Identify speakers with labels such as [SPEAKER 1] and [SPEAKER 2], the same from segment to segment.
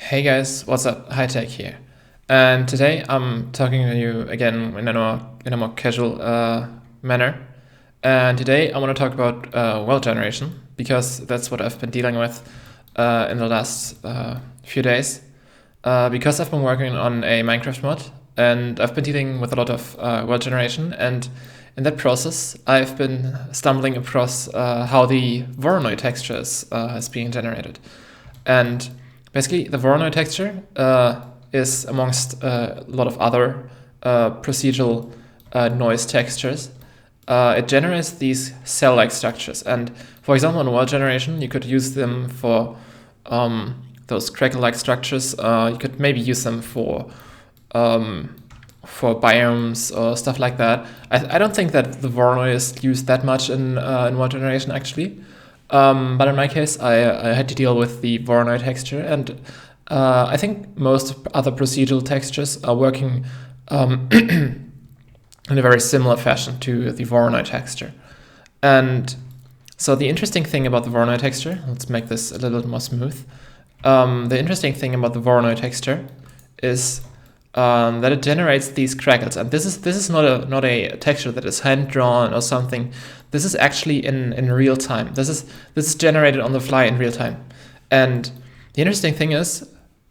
[SPEAKER 1] Hey guys, what's up? High Tech here. And today I'm talking to you again in a more casual manner. And today I want to talk about world generation because that's what I've been dealing with in the last few days. Because I've been working on a Minecraft mod and I've been dealing with a lot of world generation. And in that process, I've been stumbling across how the Voronoi texture is being generated. And basically, the Voronoi texture is amongst a lot of other procedural noise textures. It generates these cell-like structures, and for example, in world generation, you could use them for those crackle-like structures. You could maybe use them for biomes or stuff like that. I don't think that the Voronoi is used that much in world generation actually. But in my case, I had to deal with the Voronoi texture, and I think most other procedural textures are working in a very similar fashion to the Voronoi texture. And so the interesting thing about the Voronoi texture, let's make this a little bit more smooth. The interesting thing about the Voronoi texture is that it generates these crackles, and this is not a texture that is hand drawn or something. This is actually in real time. This is generated on the fly in real time. And the interesting thing is,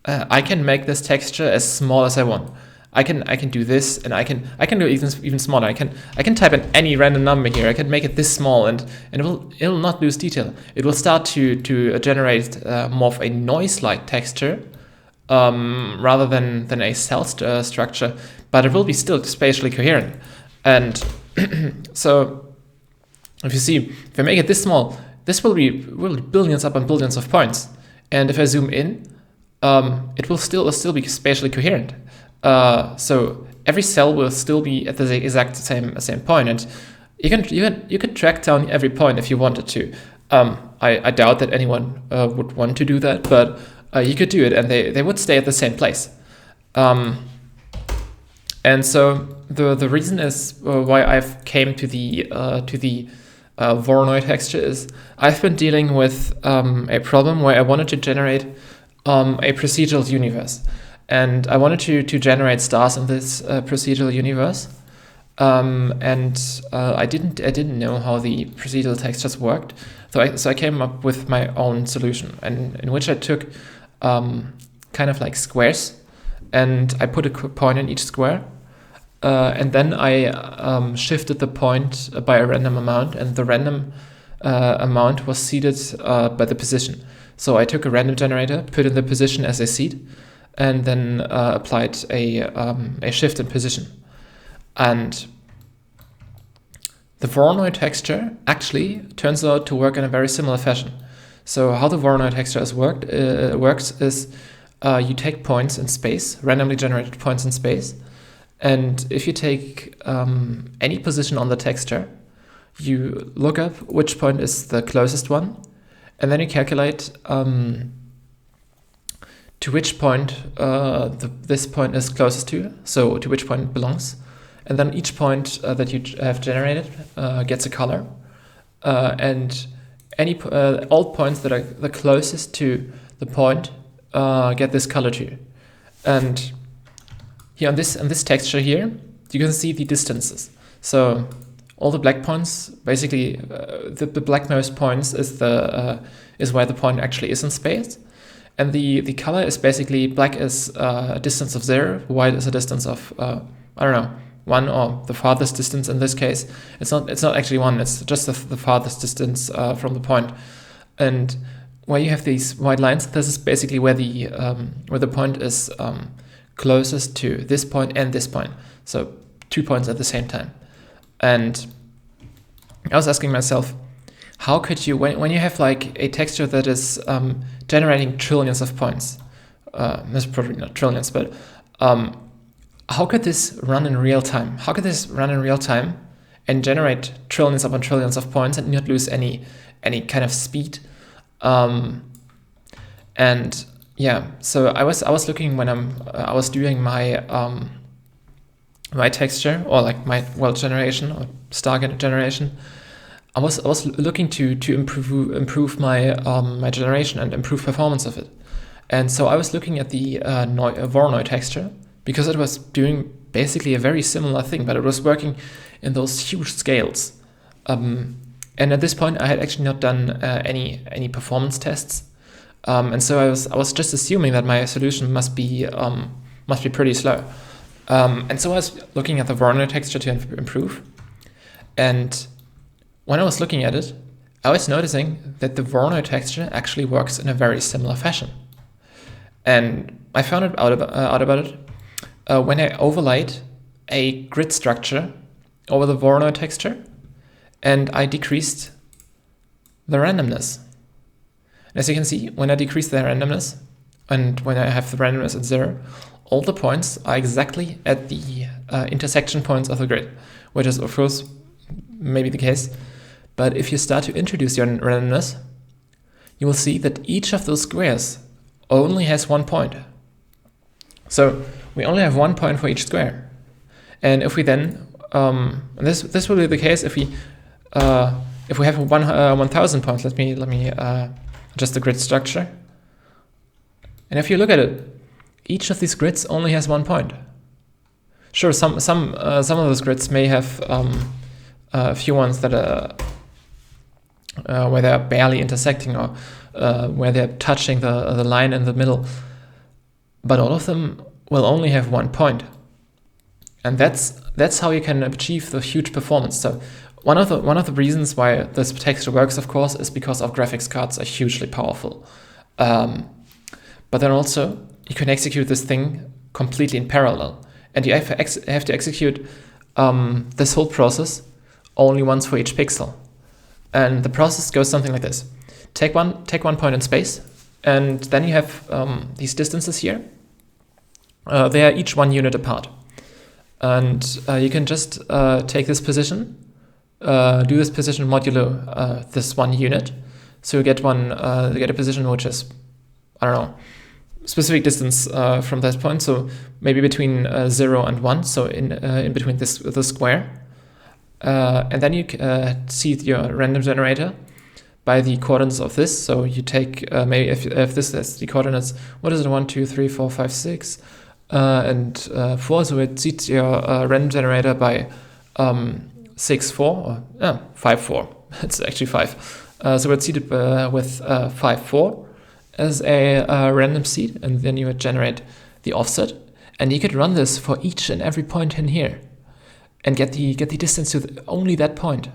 [SPEAKER 1] I can make this texture as small as I want. I can do this, and I can do it even smaller. I can type in any random number here. I can make it this small, and it'll not lose detail. It will start to generate more of a noise-like texture rather than a cell structure, but it will be still spatially coherent. And so if you see, if I make it this small, this will be billions upon billions of points. And if I zoom in, it will still be spatially coherent. So every cell will still be at the exact same point, and you can track down every point if you wanted to. I doubt that anyone would want to do that, but you could do it, and they would stay at the same place. And so the reason is why I've came to the Voronoi texture is I've been dealing with a problem where I wanted to generate a procedural universe, and I wanted to generate stars in this procedural universe. And I didn't know how the procedural textures worked, so I came up with my own solution, and in which I took kind of like squares, and I put a point in each square, and then I shifted the point by a random amount, and the random amount was seeded by the position. So I took a random generator, put in the position as a seed, and then applied a shift in position. And the Voronoi texture actually turns out to work in a very similar fashion. So how the Voronoi texture works is you take points in space, randomly generated points in space, and if you take any position on the texture, you look up which point is the closest one, and then you calculate to which point this point is closest to, so to which point it belongs. And then each point that you have generated gets a color, and all points that are the closest to the point get this color too. And here on this texture here, you can see the distances. So all the black points, basically, the blackmost points is where the point actually is in space, and the color is basically black is a distance of 0, white is a distance of I don't know, 1, or the farthest distance in this case. It's not actually 1. It's just the farthest distance from the point. And where you have these white lines, this is basically where the point is closest to this point and this point. So 2 points at the same time. And I was asking myself, how could you, when you have like a texture that is generating trillions of points, that's probably not trillions, but how could this run in real time? How could this run in real time and generate trillions upon trillions of points and not lose any kind of speed? And yeah, so I was looking when I was doing my my texture, or like my world generation or star generation. I was looking to improve my my generation and improve performance of it. And so I was looking at the Voronoi texture because it was doing basically a very similar thing, but it was working in those huge scales. And at this point, I had actually not done any performance tests, and so I was just assuming that my solution must be pretty slow. And so I was looking at the Voronoi texture to improve, and when I was looking at it, I was noticing that the Voronoi texture actually works in a very similar fashion. And I found out about it when I overlaid a grid structure over the Voronoi texture, and I decreased the randomness. And as you can see, when I decrease the randomness, and when I have the randomness at 0, all the points are exactly at the intersection points of the grid, which is, of course, maybe the case. But if you start to introduce your randomness, you will see that each of those squares only has 1 point. So we only have 1 point for each square. And if we then, this will be the case if we have 1,000 points. Let me adjust the grid structure. And if you look at it, each of these grids only has 1 point. Sure, some of those grids may have a few ones that are where they are barely intersecting, or where they're touching the line in the middle, but all of them will only have 1 point, and that's how you can achieve the huge performance. So one of the reasons why this texture works, of course, is because our graphics cards are hugely powerful, but then also you can execute this thing completely in parallel, and you have to execute this whole process only once for each pixel. And the process goes something like this. Take one point in space, and then you have these distances here. They are each 1 unit apart. And you can just take this position, do this position modulo this 1 unit. So you get a position which is, I don't know, specific distance from that point. So maybe between 0 and 1, so in between the square. And then you seed your random generator by the coordinates of this. So you take maybe if this is the coordinates, what is it? 1, 2, 3, 4, 5, 6, and 4. So it seeds your random generator by 6, 4, or 5, 4. It's actually 5. So it's seeded with 5, 4 as a random seed, and then you would generate the offset, and you could run this for each and every point in here, and get the distance to only that point.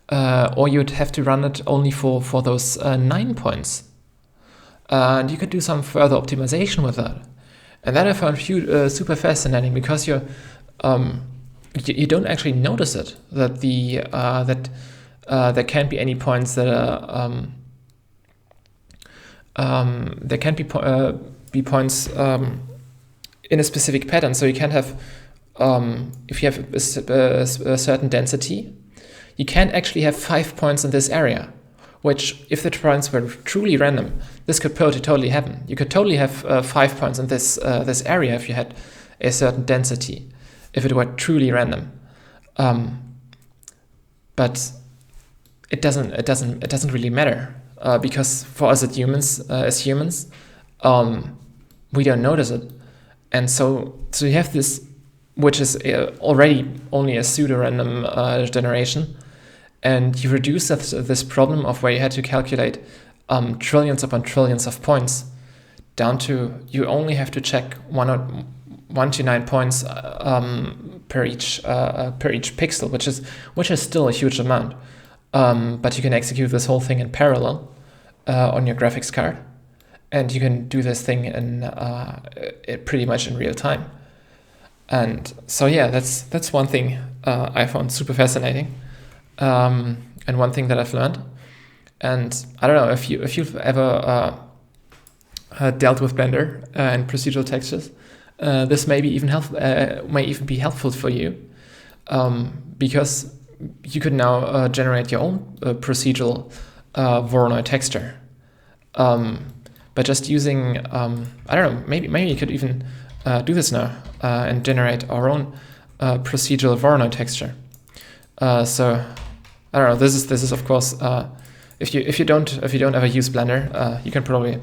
[SPEAKER 1] Or you'd have to run it only for those 9 points. And you could do some further optimization with that. And that I found super fascinating, because you don't actually notice it, that there can't be any points that are there can't be points in a specific pattern. So you can't have if you have a certain density, you can't actually have 5 points in this area, which, if the points were truly random, this could totally happen. You could totally have 5 points in this area if you had a certain density, if it were truly random. But it doesn't really matter, because for us as humans, we don't notice it, and so you have this, which is already only a pseudo-random generation, and you reduce this problem of where you had to calculate trillions upon trillions of points down to you only have to check 1 to 9 points per each pixel, which is still a huge amount. But you can execute this whole thing in parallel on your graphics card, and you can do this thing in pretty much in real time. And so yeah, that's one thing I found super fascinating, and one thing that I've learned. And I don't know if you've ever dealt with Blender and procedural textures. This may even be helpful for you, because you could now generate your own procedural Voronoi texture, by just using I don't know, maybe you could even do this now and generate our own procedural Voronoi texture. So I don't know. This is of course if you don't ever use Blender, you can probably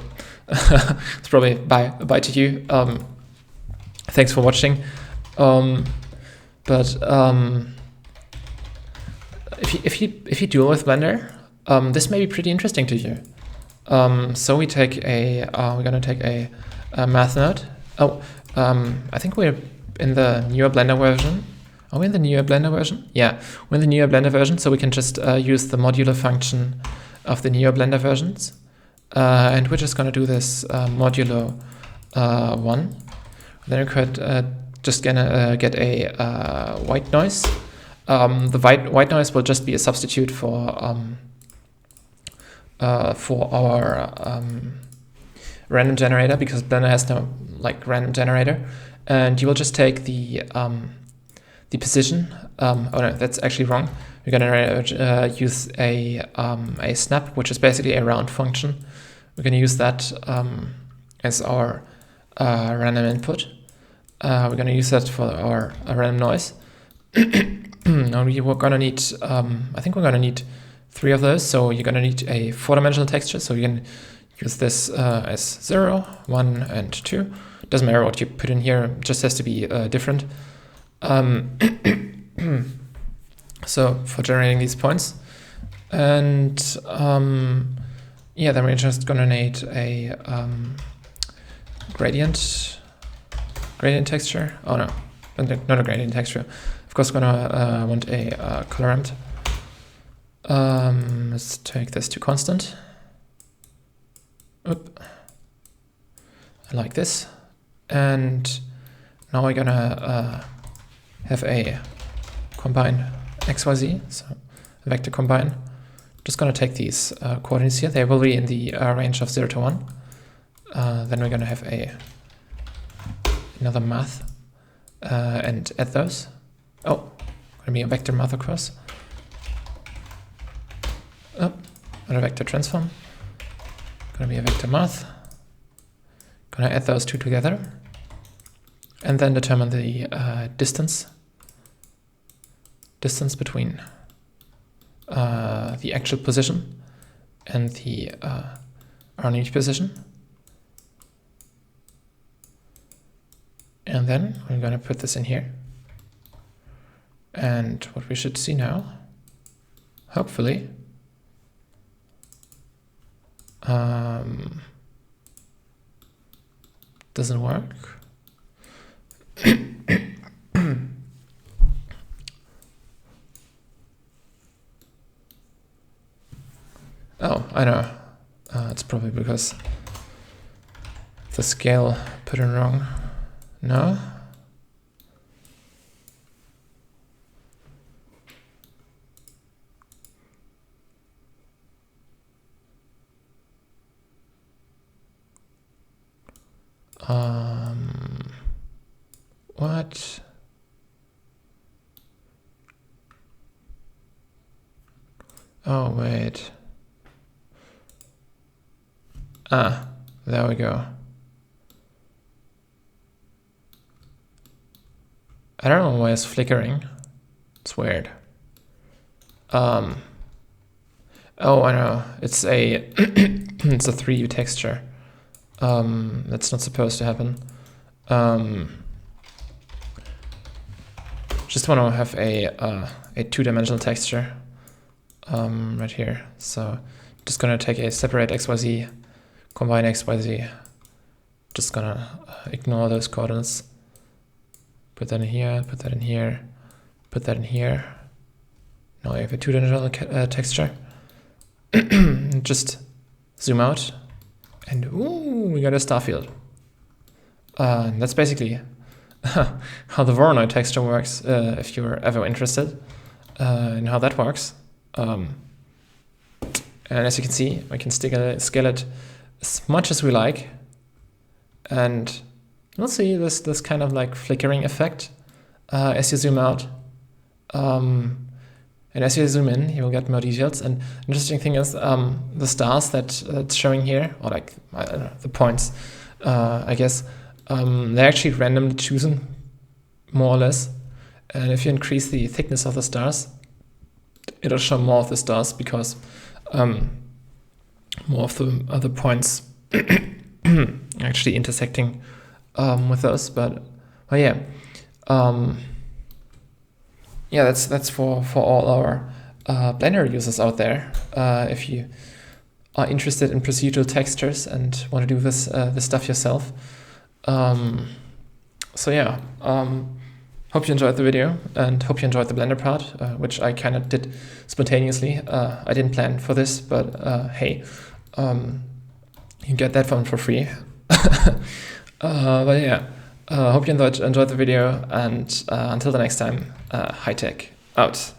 [SPEAKER 1] it's probably bye to you. Thanks for watching. But if you duel with Blender, this may be pretty interesting to you. So we're gonna take a math node. Oh, I think we're in the newer Blender version. Are we in the newer Blender version? Yeah, we're in the newer Blender version, so we can just use the modular function of the newer Blender versions. And we're just gonna do this modulo 1. Then we could just gonna get a white noise. The white noise will just be a substitute for our random generator, because Blender has no random generator, and you will just take the position. Oh no, that's actually wrong. We're gonna use a snap, which is basically a round function. We're gonna use that as our random input. We're gonna use that for our random noise. Now we're gonna need, I think we're gonna need 3 of those. So you're gonna need a 4-dimensional texture. So you can use this as 0, 1, and 2. Doesn't matter what you put in here, it just has to be different. So for generating these points, and yeah, then we're just gonna need a gradient texture. Oh no, not a gradient texture. Of course, we're gonna want a colorant. Let's take this to constant. Oop. I like this. And now we're gonna have a combine XYZ, so a vector combine. Just gonna take these coordinates here. They will be in the range of 0 to 1. Then we're gonna have another math and add those. Oh, gonna be a vector math across. Oh, and a vector transform. Gonna be a vector math. Gonna add those two together, and then determine the distance between the actual position and the RNG position. And then we're gonna put this in here. And what we should see now, hopefully, doesn't work. Oh, I know. It's probably because the scale put in wrong. No? What? Oh, wait. Ah, there we go. I don't know why it's flickering. It's weird. Oh, I know. It's a it's a 3D texture. That's not supposed to happen. Just want to have a 2-dimensional texture right here. So just gonna take a separate XYZ, combine XYZ. Just gonna ignore those coordinates. Put that in here, put that in here, put that in here. Now I have a 2-dimensional texture. Just zoom out, and ooh, we got a star field. That's basically how the Voronoi texture works, if you're ever interested in how that works. And as you can see, we can scale it as much as we like, and you'll see this kind of like flickering effect as you zoom out. And as you zoom in, you will get more details. And the interesting thing is the stars that's showing here, or like I don't know, the points, I guess, they're actually randomly chosen, more or less. And if you increase the thickness of the stars, it'll show more of the stars, because more of the other points actually intersecting with those. But yeah, yeah, that's for all our Blender users out there. If you are interested in procedural textures and want to do this stuff yourself. So yeah, hope you enjoyed the video and hope you enjoyed the Blender part, which I kind of did spontaneously. I didn't plan for this, but hey, you get that one for free. But yeah, hope you enjoyed the video, and until the next time, high tech out.